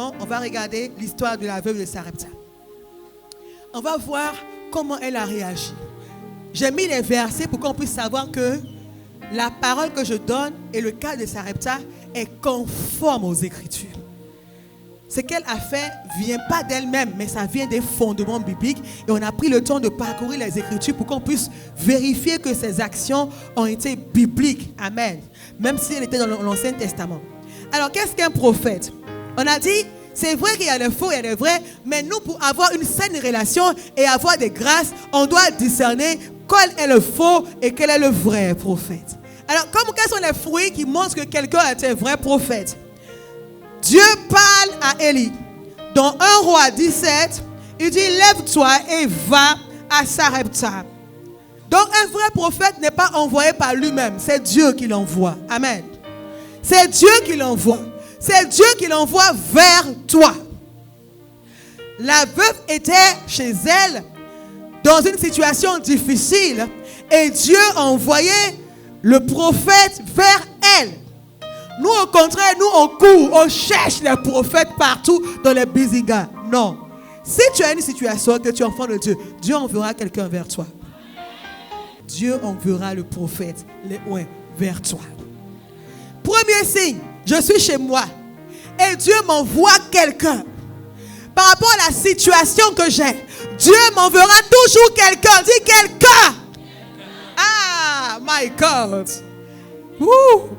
Testament, on va regarder l'histoire de la veuve de Sarepta. On va voir comment elle a réagi. J'ai mis les versets pour qu'on puisse savoir que la parole que je donne et le cas de Sarepta est conforme aux Écritures. Ce qu'elle a fait ne vient pas d'elle-même, mais ça vient des fondements bibliques. Et on a pris le temps de parcourir les Écritures pour qu'on puisse vérifier que ces actions ont été bibliques. Amen. Même si elles étaient dans l'Ancien Testament. Alors, qu'est-ce qu'un prophète? On a dit, c'est vrai qu'il y a le faux et le vrai, mais nous, pour avoir une saine relation et avoir des grâces, on doit discerner quel est le faux et quel est le vrai prophète. Alors, quels sont les fruits qui montrent que quelqu'un est un vrai prophète? Dieu parle à Élie. Dans 1 Roi 17, il dit, lève-toi et va à Sarepta. Donc, un vrai prophète n'est pas envoyé par lui-même. C'est Dieu qui l'envoie. Amen. C'est Dieu qui l'envoie. C'est Dieu qui l'envoie vers toi. La veuve était chez elle dans une situation difficile et Dieu a envoyé le prophète vers elle. Nous, au contraire, nous, on court, on cherche les prophètes partout dans les bizigas. Non. Si tu as une situation que tu es enfant de Dieu, Dieu enverra quelqu'un vers toi. Dieu enverra le prophète, les oins, vers toi. Premier signe, je suis chez moi et Dieu m'envoie quelqu'un. Par rapport à la situation que j'ai, Dieu m'enverra toujours quelqu'un. Dis quelqu'un. Ah, my God. Woo.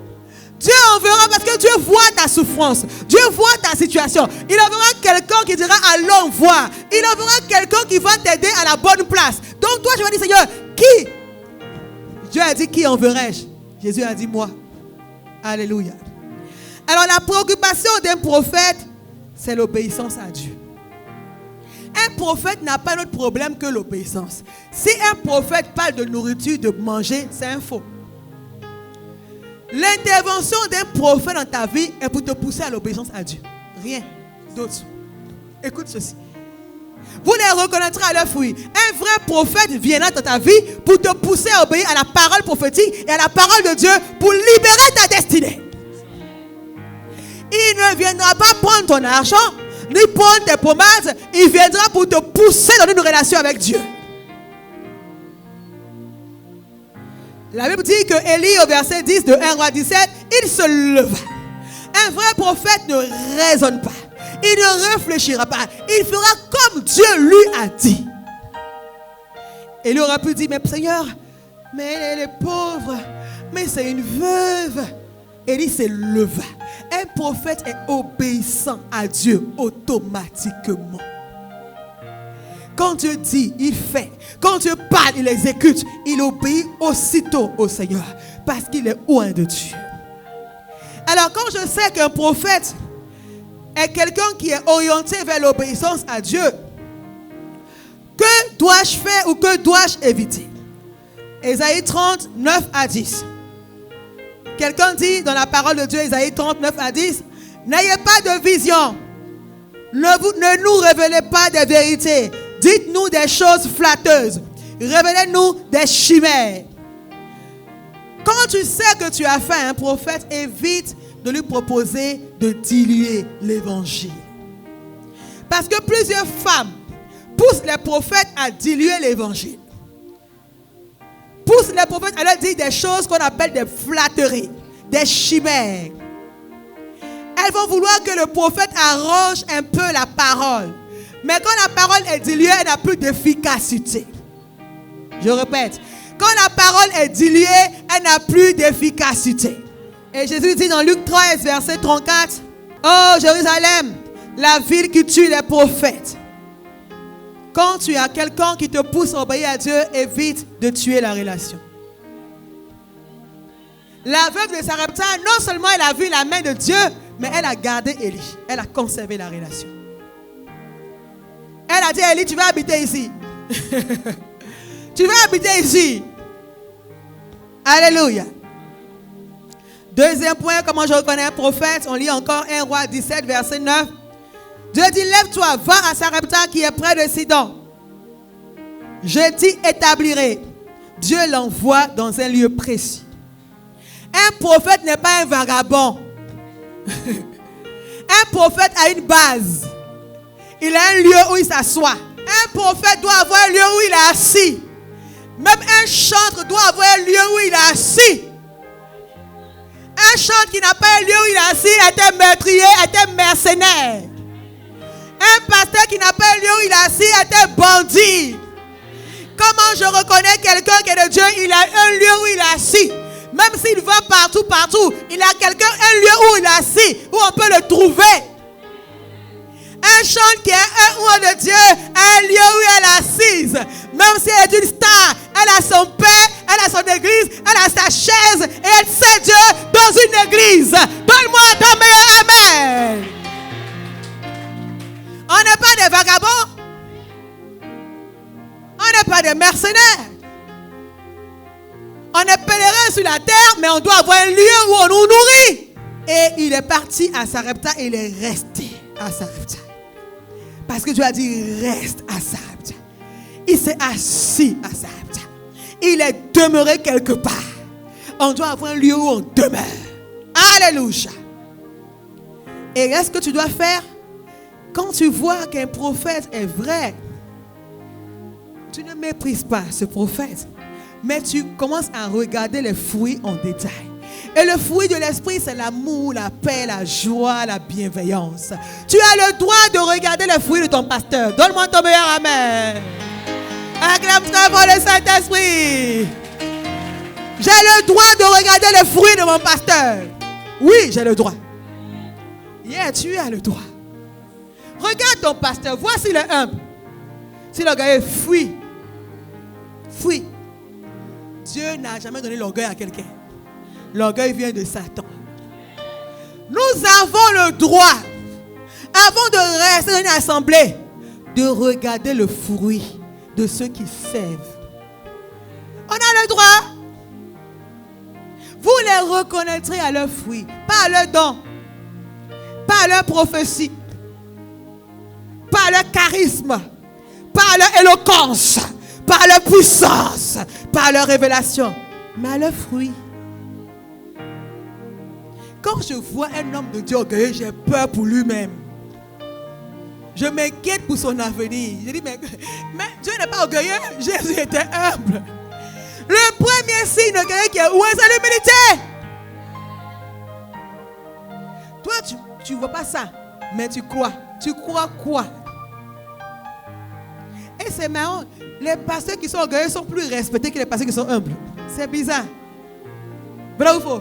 Dieu enverra parce que Dieu voit ta souffrance. Dieu voit ta situation. Il enverra quelqu'un qui dira allons voir. Il enverra quelqu'un qui va t'aider à la bonne place. Donc toi, je vais dire Seigneur, qui? Dieu a dit qui enverrai-je? Jésus a dit moi. Alléluia. Alors la préoccupation d'un prophète, c'est l'obéissance à Dieu. Un prophète n'a pas d'autre problème que l'obéissance. Si un prophète parle de nourriture, de manger, c'est un faux. L'intervention d'un prophète dans ta vie est pour te pousser à l'obéissance à Dieu. Rien d'autre. Écoute ceci. Vous les reconnaîtrez à leur fruit. Un vrai prophète viendra dans ta vie pour te pousser à obéir à la parole prophétique et à la parole de Dieu pour libérer ta destinée. Il ne viendra pas prendre ton argent, ni prendre tes pommades. Il viendra pour te pousser dans une relation avec Dieu. La Bible dit que Élie, au verset 10 de 1 Roi 17, il se leva. Un vrai prophète ne raisonne pas. Il ne réfléchira pas. Il fera comme Dieu lui a dit. Élie aurait pu dire, mais Seigneur, mais elle est pauvre. Mais c'est une veuve. Élie se leva. Un prophète est obéissant à Dieu automatiquement. Quand Dieu dit, il fait. Quand Dieu parle, il exécute. Il obéit aussitôt au Seigneur. Parce qu'il est oint de Dieu. Alors quand je sais qu'un prophète est quelqu'un qui est orienté vers l'obéissance à Dieu, que dois-je faire ou que dois-je éviter? Ésaïe 30, 9 à 10. Quelqu'un dit dans la parole de Dieu, Ésaïe 39 à 10, n'ayez pas de vision. Ne nous révélez pas des vérités. Dites-nous des choses flatteuses. Révélez-nous des chimères. Quand tu sais que tu as fait un prophète, évite de lui proposer de diluer l'évangile. Parce que plusieurs femmes poussent les prophètes à diluer l'évangile. Poussent les prophètes à leur dire des choses qu'on appelle des flatteries, des chimères. Elles vont vouloir que le prophète arrange un peu la parole. Mais quand la parole est diluée, elle n'a plus d'efficacité. Je répète, quand la parole est diluée, elle n'a plus d'efficacité. Et Jésus dit dans Luc 13, verset 34, « Oh Jérusalem, la ville qui tue les prophètes. » Quand tu as quelqu'un qui te pousse à obéir à Dieu, évite de tuer la relation. La veuve de Sarepta, non seulement elle a vu la main de Dieu, mais elle a gardé Élie. Elle a conservé la relation. Elle a dit à Élie, tu vas habiter ici. Tu vas habiter ici. Alléluia. Deuxième point, comment je reconnais un prophète? On lit encore 1 Roi 17, verset 9. Dieu dit, lève-toi, va à Sarepta qui est près de Sidon. Je t'y établirai. Dieu l'envoie dans un lieu précis. Un prophète n'est pas un vagabond. Un Un prophète a une base. Il a un lieu où il s'assoit. Un prophète doit avoir un lieu où il est assis. Même un chantre doit avoir un lieu où il est assis. Un chantre qui n'a pas un lieu où il est assis est un meurtrier, est un mercenaire. Un pasteur qui n'a pas un lieu où il est assis est un bandit. Comment je reconnais quelqu'un qui est de Dieu? Il a un lieu où il est assis. Même s'il va partout, il a un lieu où il est assis, où on peut le trouver. Un chantre qui est un oint de Dieu a un lieu où elle est assise. Même si elle est une star, elle a son père, elle a son église, elle a sa chaise et elle sait Dieu dans une église. Donne-moi ton meilleur amen. On n'est pas des vagabonds. On n'est pas des mercenaires. On est pèlerin sur la terre, mais on doit avoir un lieu où on nous nourrit. Et il est parti à Sarepta et il est resté à Sarepta. Parce que Dieu a dit reste à Sarepta. Il s'est assis à Sarepta. Il est demeuré quelque part. On doit avoir un lieu où on demeure. Alléluia. Et est-ce que tu dois faire? Quand tu vois qu'un prophète est vrai, tu ne méprises pas ce prophète, mais tu commences à regarder les fruits en détail. Et le fruit de l'esprit, c'est l'amour, la paix, la joie, la bienveillance. Tu as le droit de regarder les fruits de ton pasteur. Donne-moi ton meilleur amen. Acclame-toi pour le Saint-Esprit. J'ai le droit de regarder les fruits de mon pasteur. Oui, j'ai le droit. Yeah, tu as le droit. Regarde ton pasteur, vois s'il est humble. Si l'orgueil fuit. Dieu n'a jamais donné l'orgueil à quelqu'un. L'orgueil vient de Satan. Nous avons le droit, avant de rester dans une assemblée, de regarder le fruit de ceux qui servent. On a le droit. Vous les reconnaîtrez à leurs fruits, pas à leurs dons, pas à leur prophétie, pas à leur charisme, pas à leur éloquence, pas à leur puissance, pas à leur révélation, mais à leurs fruits. Quand je vois un homme de Dieu orgueilleux, j'ai peur pour lui-même. Je m'inquiète pour son avenir. Je dis, mais Dieu n'est pas orgueilleux. Jésus était humble. Le premier signe orgueilleux qui est où est l'humilité? Toi, tu ne vois pas ça, mais tu crois. Tu crois quoi? Et c'est marrant. Les pasteurs qui sont orgueilleux sont plus respectés que les pasteurs qui sont humbles. C'est bizarre. Vrai ou faux?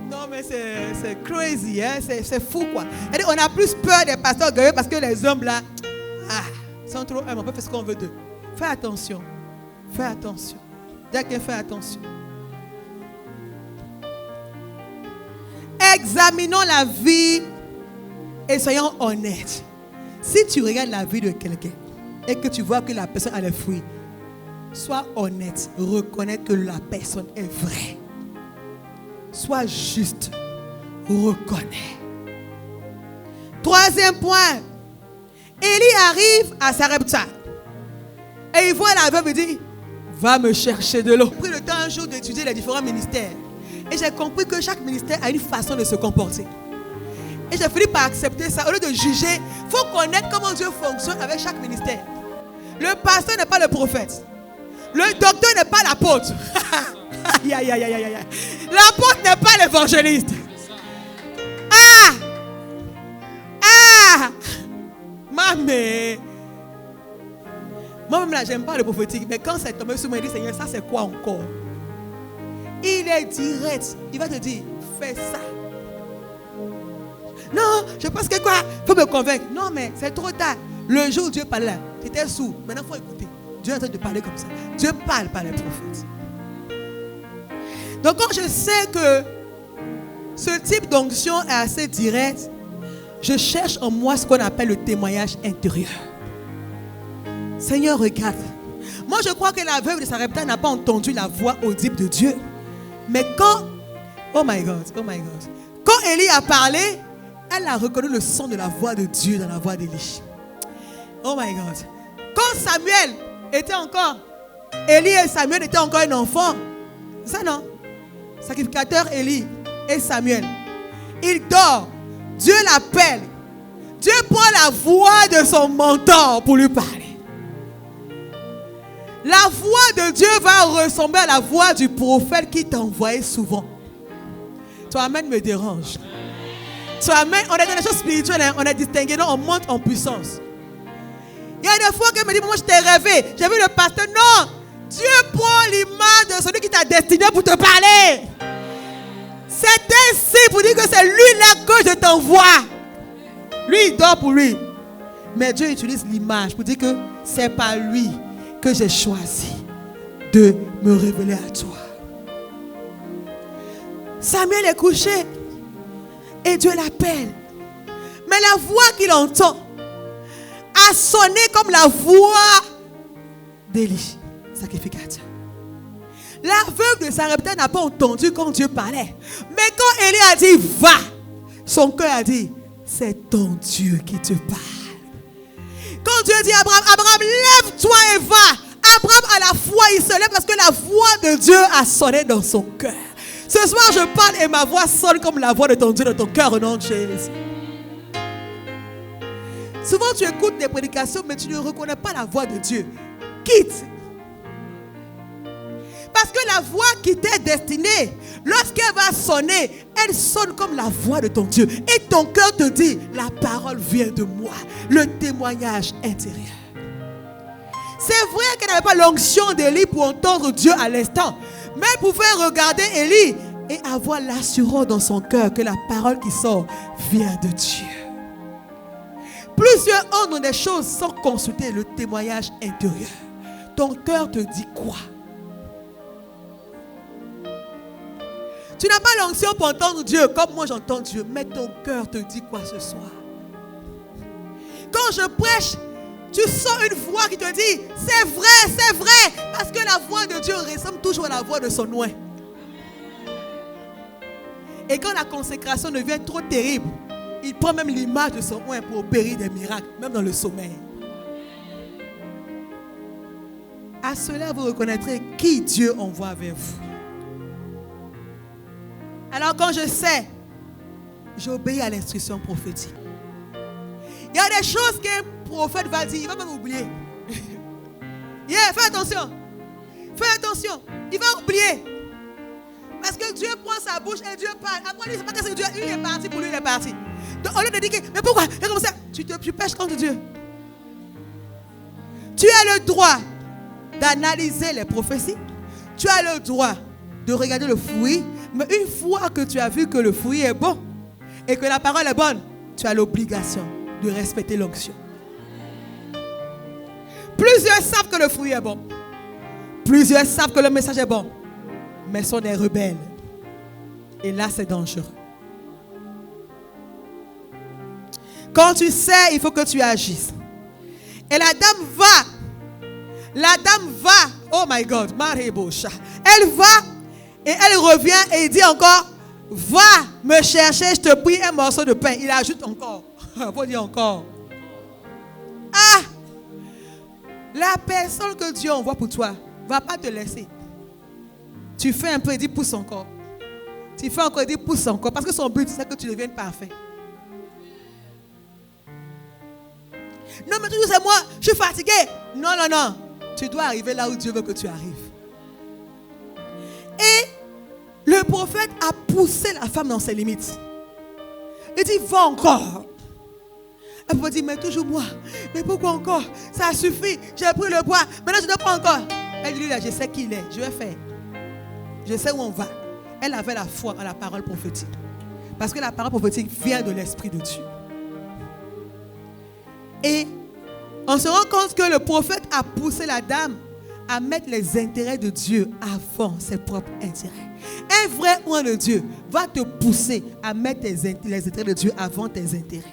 Non, mais c'est crazy, hein? C'est fou, quoi. Et on a plus peur des pasteurs orgueilleux parce que les hommes là, sont trop humbles. On peut faire ce qu'on veut d'eux. Fais attention. Fais attention. Chacun fait attention. Examinons la vie et soyons honnêtes. Si tu regardes la vie de quelqu'un et que tu vois que la personne a les fruits, sois honnête. Reconnais que la personne est vraie. Sois juste. Reconnais. Troisième point. Élie arrive à Sarepta. Et il voit la veuve et dit, va me chercher de l'eau. J'ai pris le temps un jour d'étudier les différents ministères. Et j'ai compris que chaque ministère a une façon de se comporter. Et j'ai fini par accepter ça. Au lieu de juger, il faut connaître comment Dieu fonctionne avec chaque ministère. Le pasteur n'est pas le prophète. Le docteur n'est pas l'apôtre. L'apôtre n'est pas l'évangéliste. Mamé. Moi-même là, j'aime pas le prophétique. Mais quand c'est tombé sur moi, il dit, Seigneur, ça c'est quoi encore? Il est direct. Il va te dire, fais ça. Non, je pense que quoi? Il faut me convaincre. Non, mais c'est trop tard. Le jour où Dieu parlait là, tu étais sourd. Maintenant, il faut écouter. Dieu est en train de parler comme ça. Dieu parle par les prophètes. Donc, quand je sais que ce type d'onction est assez direct, je cherche en moi ce qu'on appelle le témoignage intérieur. Seigneur, regarde. Moi, je crois que la veuve de Sarepta n'a pas entendu la voix audible de Dieu. Mais quand, oh my God, quand Élie a parlé, elle a reconnu le son de la voix de Dieu dans la voix d'Élie. Oh my God. Quand Samuel était encore, Élie et Samuel étaient encore un enfant. Ça non? Sacrificateur Élie et Samuel. Il dort. Dieu l'appelle. Dieu prend la voix de son mentor pour lui parler. La voix de Dieu va ressembler à la voix du prophète qui t'a envoyé souvent. Toi-même me dérange. Toi-même, on est dans les choses spirituelles, hein, on est distingué, non, on monte en puissance. Il y a des fois qu'elle me dit, moi je t'ai rêvé, j'ai vu le pasteur. Non, Dieu prend l'image de celui qui t'a destiné pour te parler. C'est ainsi pour dire que c'est lui là que je t'envoie. Lui, il dort pour lui. Mais Dieu utilise l'image pour dire que c'est pas lui que j'ai choisi de me révéler à toi. Samuel est couché et Dieu l'appelle. Mais la voix qu'il entend a sonné comme la voix d'Élie, sacrificateur. La veuve de Sarepta n'a pas entendu quand Dieu parlait. Mais quand Élie a dit va, son cœur a dit c'est ton Dieu qui te parle. Quand Dieu dit à Abraham, Abraham, lève-toi et va. Abraham à la foi, il se lève parce que la voix de Dieu a sonné dans son cœur. Ce soir, je parle et ma voix sonne comme la voix de ton Dieu dans ton cœur au nom de Jésus. Souvent, tu écoutes des prédications, mais tu ne reconnais pas la voix de Dieu. Quitte. Parce que la voix qui t'est destinée, lorsqu'elle va sonner, elle sonne comme la voix de ton Dieu. Et ton cœur te dit, la parole vient de moi. Le témoignage intérieur. C'est vrai qu'elle n'avait pas l'onction d'Élie pour entendre Dieu à l'instant. Mais elle pouvait regarder Élie et avoir l'assurance dans son cœur que la parole qui sort vient de Dieu. Plusieurs ont dans des choses sans consulter le témoignage intérieur. Ton cœur te dit quoi? Tu n'as pas l'onction pour entendre Dieu comme moi j'entends Dieu. Mais ton cœur te dit quoi ce soir? Quand je prêche, tu sens une voix qui te dit c'est vrai. Parce que la voix de Dieu ressemble toujours à la voix de son oint. Et quand la consécration devient trop terrible, il prend même l'image de son oint pour opérer des miracles, même dans le sommeil. À cela, vous reconnaîtrez qui Dieu envoie vers vous. Alors quand je sais, j'obéis à l'instruction prophétique. Il y a des choses qu'un prophète va dire, il va même oublier. Fais attention. Fais attention. Il va oublier. Parce que Dieu prend sa bouche et Dieu parle. Après lui, c'est pas que c'est Dieu. Il est parti, pour lui, il est parti. Donc, au lieu de dire, mais pourquoi? Et comme ça, tu pêches contre Dieu. Tu as le droit d'analyser les prophéties. Tu as le droit de regarder le fruit. Mais une fois que tu as vu que le fruit est bon et que la parole est bonne, tu as l'obligation de respecter l'onction. Plusieurs savent que le fruit est bon. Plusieurs savent que le message est bon. Mais sont des rebelles. Et là, c'est dangereux. Quand tu sais, il faut que tu agisses. Et la dame va. Oh my God. Elle va et elle revient et il dit encore, va me chercher, je te prie, un morceau de pain. Il ajoute encore. Il faut dire encore. La personne que Dieu envoie pour toi ne va pas te laisser. Tu fais un peu et dis pousse encore. Tu fais encore et dis pousse encore. Parce que son but, c'est que tu deviennes parfait. Non, mais toujours c'est moi, je suis fatigué. Non. Tu dois arriver là où Dieu veut que tu arrives. Et le prophète a poussé la femme dans ses limites. Il dit, va encore. Elle peut dire, mais toujours moi. Mais pourquoi encore? Ça suffit. J'ai pris le bois. Maintenant, je ne dois pas encore. Elle dit, là, je sais qui il est. Je vais faire. Je sais où on va. Elle avait la foi en la parole prophétique. Parce que la parole prophétique vient de l'Esprit de Dieu. Et on se rend compte que le prophète a poussé la dame à mettre les intérêts de Dieu avant ses propres intérêts. Un vrai oint de Dieu va te pousser à mettre les intérêts de Dieu avant tes intérêts.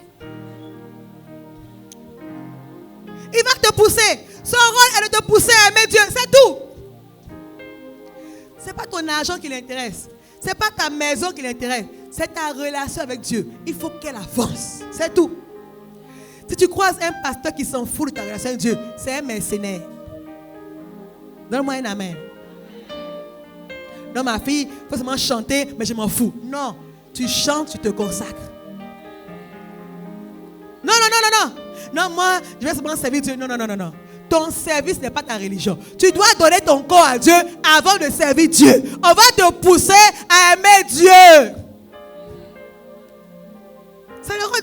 Il va te pousser. Son rôle est de te pousser à aimer Dieu. C'est tout. Ce n'est pas ton argent qui l'intéresse. Ce n'est pas ta maison qui l'intéresse. C'est ta relation avec Dieu. Il faut qu'elle avance. C'est tout. Si tu croises un pasteur qui s'en fout de ta relation avec Dieu, c'est un mercenaire. Donne-moi un amen. Non, ma fille, il faut seulement chanter, mais je m'en fous. Non, tu chantes, tu te consacres. non. Non, moi, je vais seulement servir Dieu. Non. Ton service n'est pas ta religion. Tu dois donner ton corps à Dieu avant de servir Dieu. On va te pousser à aimer Dieu. Ça le rend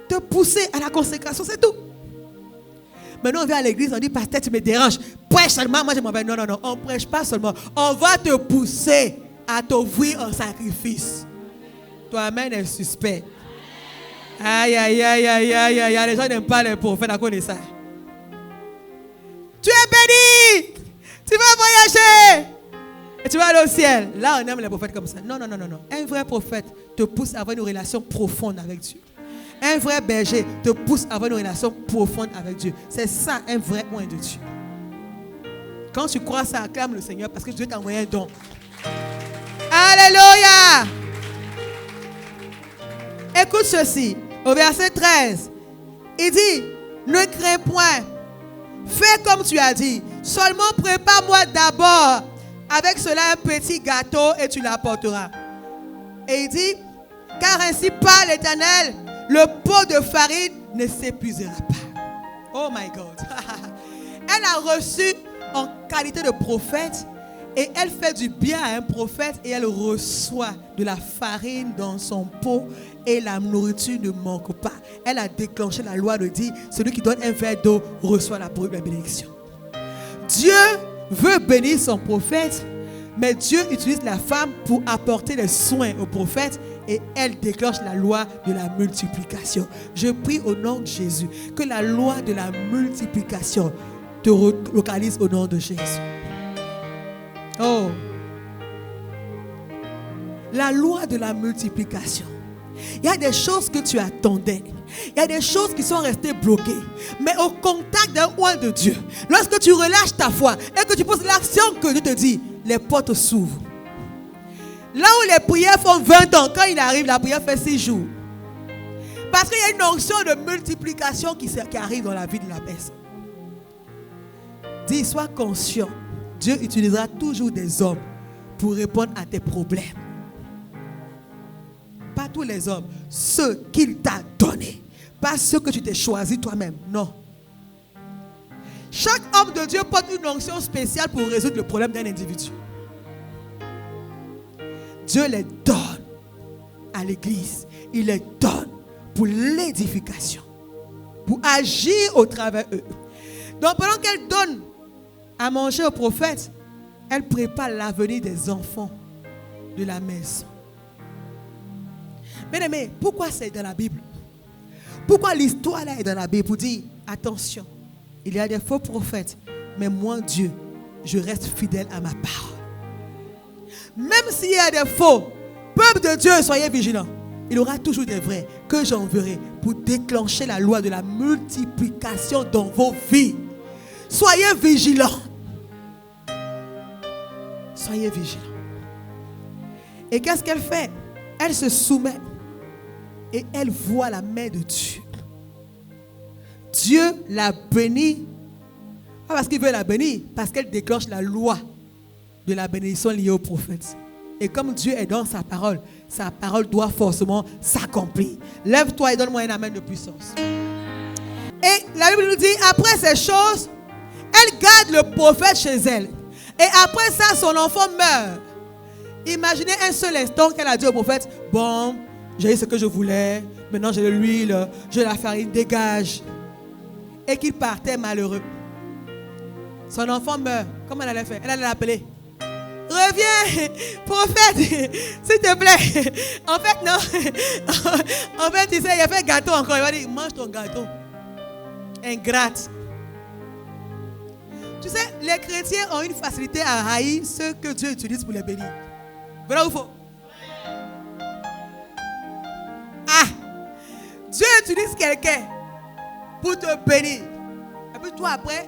te pousser à la consécration, c'est tout. Maintenant, on vient à l'église, on dit, pasteur, tu me déranges. Prêche seulement, moi je m'en vais. Non. On ne prêche pas seulement. On va te pousser à t'offrir en sacrifice. Toi-même est suspect. Aïe. Les gens n'aiment pas les prophètes à cause de ça. Tu es béni. Tu vas voyager. Et tu vas aller au ciel. Là, on aime les prophètes comme ça. Non. Un vrai prophète te pousse à avoir une relation profonde avec Dieu. Un vrai berger te pousse à avoir une relation profonde avec Dieu. C'est ça, un vrai oint de Dieu. Quand tu crois ça, acclame le Seigneur parce que Dieu t'a envoyé un don. Alléluia. Écoute ceci. Au verset 13, il dit, ne crains point. Fais comme tu as dit. Seulement prépare-moi d'abord avec cela un petit gâteau et tu l'apporteras. Et il dit, car ainsi parle l'Éternel, le pot de farine ne s'épuisera pas. Oh my God. Elle a reçu en qualité de prophète et elle fait du bien à un prophète et elle reçoit de la farine dans son pot et la nourriture ne manque pas. Elle a déclenché la loi de dire, celui qui donne un verre d'eau reçoit la bénédiction. Dieu veut bénir son prophète, mais Dieu utilise la femme pour apporter les soins au prophète et elle déclenche la loi de la multiplication. Je prie au nom de Jésus que la loi de la multiplication te localise au nom de Jésus. Oh, la loi de la multiplication. Il y a des choses que tu attendais. Il y a des choses qui sont restées bloquées. Mais au contact d'un oint de Dieu, lorsque tu relâches ta foi et que tu poses l'action que Dieu te dit, les portes s'ouvrent. Là où les prières font 20 ans, quand il arrive, la prière fait 6 jours. Parce qu'il y a une onction de multiplication qui arrive dans la vie de la personne. Dis, sois conscient. Dieu utilisera toujours des hommes pour répondre à tes problèmes. Pas tous les hommes, ceux qu'il t'a donnés. Pas ceux que tu t'es choisi toi-même, non. Chaque homme de Dieu porte une onction spéciale pour résoudre le problème d'un individu. Dieu les donne à l'église. Il les donne pour l'édification, pour agir au travers d'eux. Donc pendant qu'elle donne à manger au prophète, elle prépare l'avenir des enfants de la maison. Bien aimé, pourquoi c'est dans la Bible? Pourquoi l'histoire là est dans la Bible? Pour dire, attention, il y a des faux prophètes, mais moi Dieu, je reste fidèle à ma parole. Même s'il y a des faux, peuple de Dieu, soyez vigilants. Il y aura toujours des vrais que j'enverrai pour déclencher la loi de la multiplication dans vos vies. Soyez vigilants. Soyez vigilants. Et qu'est-ce qu'elle fait? Elle se soumet et elle voit la main de Dieu. Dieu la bénit. Pas parce qu'il veut la bénir, parce qu'elle déclenche la loi de la bénédiction liée au prophète. Et comme Dieu est dans sa parole doit forcément s'accomplir. Lève-toi et donne-moi un amen de puissance. Et la Bible nous dit, après ces choses, elle garde le prophète chez elle. Et après ça, son enfant meurt. Imaginez un seul instant qu'elle a dit au prophète, bon, j'ai eu ce que je voulais, maintenant j'ai de l'huile, j'ai la farine, dégage. Et qu'il partait malheureux. Son enfant meurt. Comment elle allait faire? Elle allait l'appeler. Reviens, prophète, s'il te plaît. En fait, non. En fait, tu sais, il a fait gâteau encore. Il va dire, mange ton gâteau. Ingrate. Tu sais, les chrétiens ont une facilité à haïr ceux que Dieu utilise pour les bénir. Vrai ou faux? Ah! Dieu utilise quelqu'un pour te bénir. Et puis toi, après,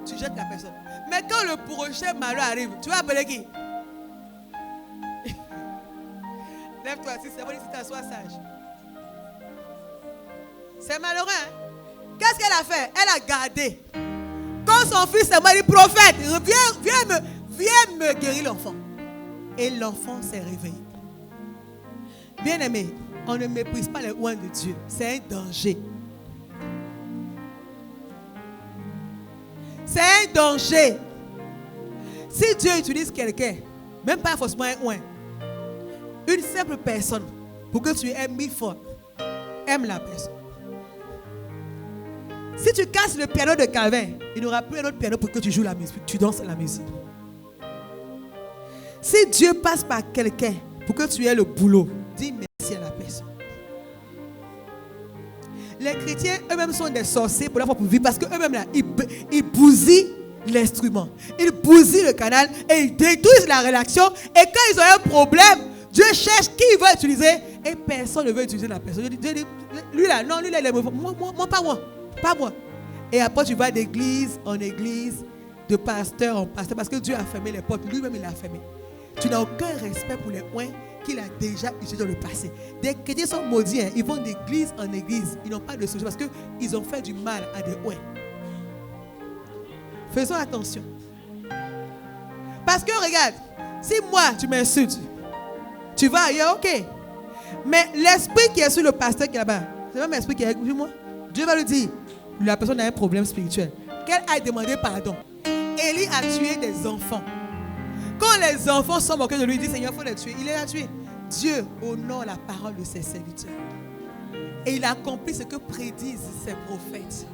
tu jettes la personne. Mais quand le prochain malheur arrive, tu vas appeler qui? Lève-toi, si c'est bon, si tu sois sage. C'est malheureux, hein? Qu'est-ce qu'elle a fait? Elle a gardé. Quand son fils est mort, il dit, prophète, viens me guérir l'enfant. Et l'enfant s'est réveillé. Bien aimé, on ne méprise pas les oints de Dieu. C'est un danger. C'est un danger. Si Dieu utilise quelqu'un, même pas forcément un oin, une simple personne, pour que tu aimes 1000 fois, aime la personne. Si tu casses le piano de Calvin, il n'y aura plus un autre piano pour que tu joues la musique, tu danses la musique. Si Dieu passe par quelqu'un pour que tu aies le boulot, dis merci à la personne. Les chrétiens eux-mêmes sont des sorciers pour la fois pour vivre parce qu'eux-mêmes là, ils bousillent l'instrument, ils bousillent le canal et ils détruisent la relation. Et quand ils ont un problème, Dieu cherche qui il va utiliser et personne ne veut utiliser la personne. Dieu dit, lui là, non, lui là, il est mauvais. Moi, pas moi. Et après, tu vas d'église en église, de pasteur en pasteur, parce que Dieu a fermé les portes, lui-même il a fermé. Tu n'as aucun respect pour les oins qu'il a déjà utilisés dans le passé. Des chrétiens sont maudits, hein. Ils vont d'église en église, ils n'ont pas de solution parce qu'ils ont fait du mal à des oins. Faisons attention. Parce que regarde, si moi tu m'insultes, tu vas ailleurs, ok. Mais l'esprit qui est sur le pasteur qui est là-bas, c'est même l'esprit qui est avec moi. Dieu va lui dire, la personne a un problème spirituel. Qu'elle aille demander pardon. Élie a tué des enfants. Quand les enfants sont moqués de lui, il dit, Seigneur, il faut les tuer. Il les a tués. Dieu honore la parole de ses serviteurs. Et il a accompli ce que prédisent ses prophètes.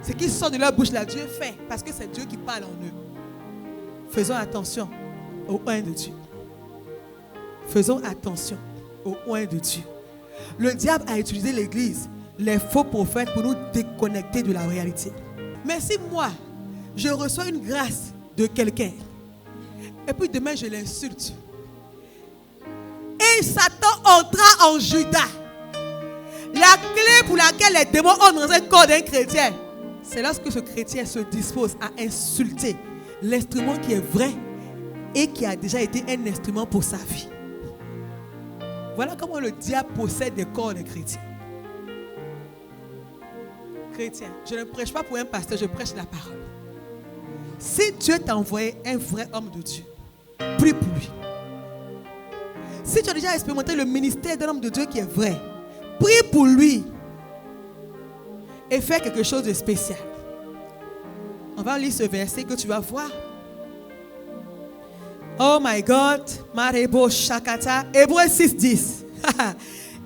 Ce qui sort de leur bouche, là, Dieu fait. Parce que c'est Dieu qui parle en eux. Faisons attention au oint de Dieu. Faisons attention au oint de Dieu. Le diable a utilisé l'église, les faux prophètes, pour nous déconnecter de la réalité. Mais si moi, je reçois une grâce de quelqu'un, et puis demain je l'insulte, et Satan entra en Judas, la clé pour laquelle les démons entrent dans un corps d'un chrétien, c'est lorsque ce chrétien se dispose à insulter l'instrument qui est vrai et qui a déjà été un instrument pour sa vie. Voilà comment le diable possède des corps de chrétiens. Chrétien, je ne prêche pas pour un pasteur, je prêche la parole. Si Dieu t'a envoyé un vrai homme de Dieu, prie pour lui. Si tu as déjà expérimenté le ministère d'un homme de Dieu qui est vrai, prie pour lui et fais quelque chose de spécial. On va lire ce verset que tu vas voir. Oh my God, Marebo Shakata, Hébreux 6:10.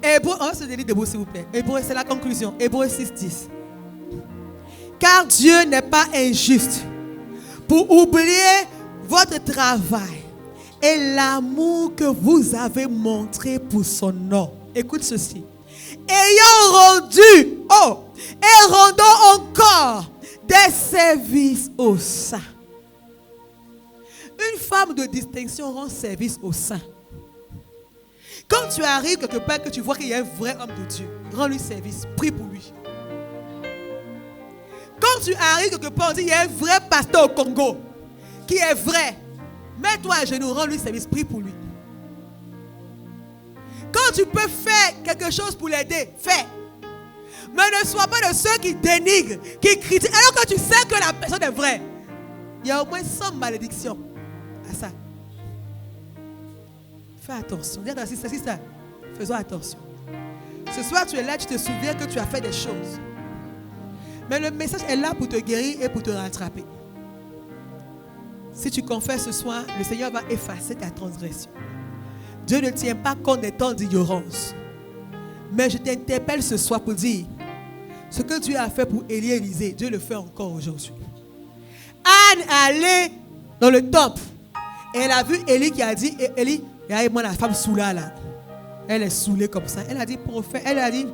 Hébreux, on va se délier debout s'il vous plaît. Hébreux, c'est la conclusion. Hébreux 6:10. Car Dieu n'est pas injuste pour oublier votre travail et l'amour que vous avez montré pour son nom. Écoute ceci. Ayant rendu, et rendons encore des services aux saints. Une femme de distinction rend service aux saints. Quand tu arrives quelque part que tu vois qu'il y a un vrai homme de Dieu, rends-lui service, prie pour lui. Quand tu arrives quelque part, on dit il y a un vrai pasteur au Congo qui est vrai, mets-toi à genoux, rends-lui service, prie pour lui. Quand tu peux faire quelque chose pour l'aider, fais. Mais ne sois pas de ceux qui dénigrent, qui critiquent, alors que tu sais que la personne est vraie. Il y a au moins 100 malédictions à ça. Fais attention. Regarde, c'est ça. Faisons attention. Ce soir, tu es là, tu te souviens que tu as fait des choses. Mais le message est là pour te guérir et pour te rattraper. Si tu confesses ce soir, le Seigneur va effacer ta transgression. Dieu ne tient pas compte des temps d'ignorance. Mais je t'interpelle ce soir pour dire, ce que Dieu a fait pour Élie et Élisée, Dieu le fait encore aujourd'hui. Anne allait dans le temple et elle a vu Élie qui a dit, Élie, regarde-moi la femme saoula là. Elle est saoulée comme ça. Elle a dit, prophète, elle a dit,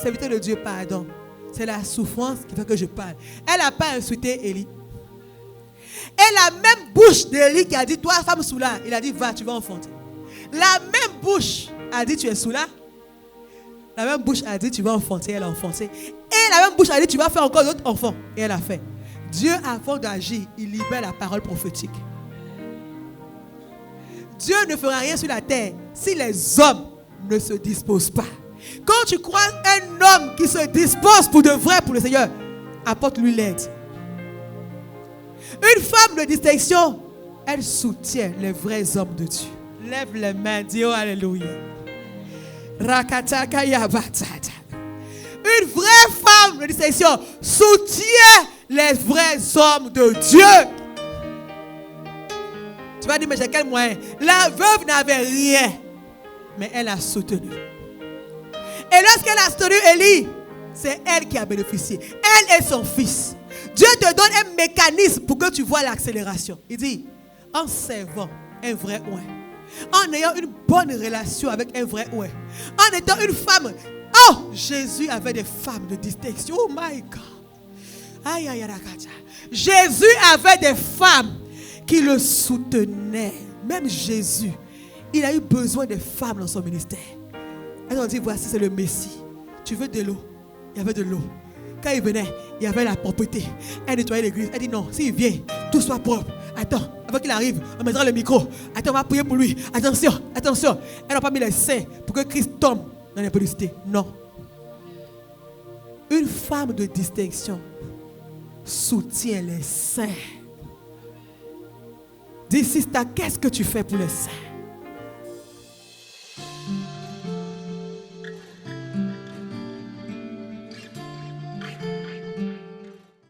serviteur de Dieu, pardon. C'est la souffrance qui fait que je parle. Elle n'a pas insulté Élie. Et la même bouche d'Élie qui a dit, toi femme saoula, il a dit, va, tu vas enfanter. La même bouche a dit, tu es saoula. La même bouche a dit, tu vas enfanter, elle a enfanté. Et la même bouche a dit, tu vas faire encore d'autres enfants. Et elle a fait. Dieu, avant d'agir, il libère la parole prophétique. Dieu ne fera rien sur la terre si les hommes ne se disposent pas. Quand tu crois un homme qui se dispose pour de vrai pour le Seigneur, apporte-lui l'aide. Une femme de distinction, elle soutient les vrais hommes de Dieu. Lève les mains, dis oh alléluia. Rakataka yabatata. Une vraie femme de distinction soutient les vrais hommes de Dieu. Tu vas dire, mais j'ai quel moyen? La veuve n'avait rien, mais elle a soutenu. Et lorsqu'elle a soutenu Élie, c'est elle qui a bénéficié. Elle et son fils. Dieu te donne un mécanisme pour que tu vois l'accélération. Il dit, en servant un vrai ouin, en ayant une bonne relation avec un vrai ouin, en étant une femme. Oh, Jésus avait des femmes de distinction. Oh my God. Aïe, aïe, aïe, aïe. Jésus avait des femmes qui le soutenaient. Même Jésus, il a eu besoin de femmes dans son ministère. Elles ont dit, voici, c'est le Messie. Tu veux de l'eau? Il y avait de l'eau. Quand il venait, il y avait la propreté. Elle nettoyait l'église. Elle dit non, s'il vient, tout soit propre. Attends, avant qu'il arrive, on mettra le micro. Attends, on va prier pour lui. Attention, attention. Elle n'a pas mis les saints pour que Christ tombe dans l'impudicité. Non. Une femme de distinction soutient les saints. Dis, sister, qu'est-ce que tu fais pour les saints?